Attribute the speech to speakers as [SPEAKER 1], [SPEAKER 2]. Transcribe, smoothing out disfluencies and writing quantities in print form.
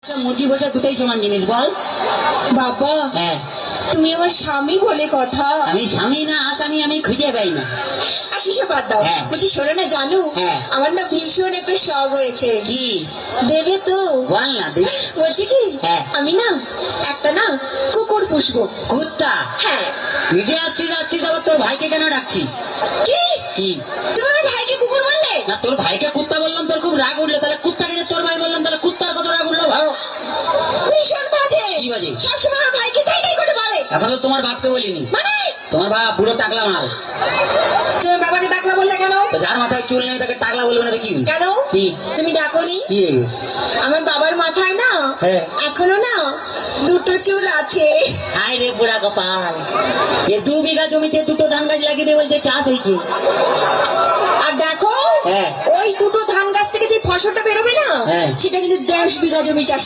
[SPEAKER 1] আচ্ছা, মুরগি বসা দুটোই সমান জিনিস বল।
[SPEAKER 2] বাবা,
[SPEAKER 1] হ্যাঁ,
[SPEAKER 2] তুমি আমার স্বামী বলে কথা।
[SPEAKER 1] আমি স্বামী না আসামি আমি খুঁজে পাই না।
[SPEAKER 2] আচ্ছা সে বাদ দাও।
[SPEAKER 1] হ্যাঁ।
[SPEAKER 2] বলছি শোনো না, জানো
[SPEAKER 1] হ্যাঁ।
[SPEAKER 2] আমার না ভীষণ একটা শখ হয়েছে।
[SPEAKER 1] কি
[SPEAKER 2] দেবে তো?
[SPEAKER 1] বল না দিস।
[SPEAKER 2] বলছি কি,
[SPEAKER 1] হ্যাঁ।
[SPEAKER 2] আমি না একটা না কুকুর পুষবো।
[SPEAKER 1] কুত্তা?
[SPEAKER 2] হ্যাঁ।
[SPEAKER 1] নিজে আসছিস আবার তোর ভাইকে কেন ডাকছিস?
[SPEAKER 2] কি
[SPEAKER 1] কি
[SPEAKER 2] তুমি আমার ভাইকে কুকুর বললে?
[SPEAKER 1] না, তোর ভাইকে কুত্তা বললাম তোর খুব রাগ উঠলো, তাহলে কুত্তাকে যে তোর ভাই বললাম তাহলে কুত্তার কত রাগ উঠলো ভালো।
[SPEAKER 2] ভীষণ বাজে।
[SPEAKER 1] কি বাজে?
[SPEAKER 2] সবসময় আমার ভাইকে যাই তাই করে বলে।
[SPEAKER 1] এখন তো তোমার বাপকে বলিনি।
[SPEAKER 2] মানে
[SPEAKER 1] তোমার বাপ বুড়ো টাকলা মাল।
[SPEAKER 2] তুমি বাবাকে ডাকলা বললে কেন?
[SPEAKER 1] তো যার মাথায় চুল নেই তাকে টাকলা বলবে না তো কি?
[SPEAKER 2] কেন
[SPEAKER 1] কি
[SPEAKER 2] তুমি ডাকোনি?
[SPEAKER 1] কি রে?
[SPEAKER 2] আমার বাবার মাথায় না
[SPEAKER 1] হ্যাঁ।
[SPEAKER 2] এখনো না দুটো চুল আছে।
[SPEAKER 1] হাই রে বুড়া কপাল, এ 2 বিঘা জমিতে দুটো ধান গাছ লাগিয়ে দিয়ে বলছে চাষ হয়েছে।
[SPEAKER 2] আর দেখো,
[SPEAKER 1] হ্যাঁ।
[SPEAKER 2] ওই দুটো ধান গাছ থেকে যে ফসলটা বেরোবে না,
[SPEAKER 1] হ্যাঁ।
[SPEAKER 2] সেটা কিন্তু 10 বিঘা জমি চাষ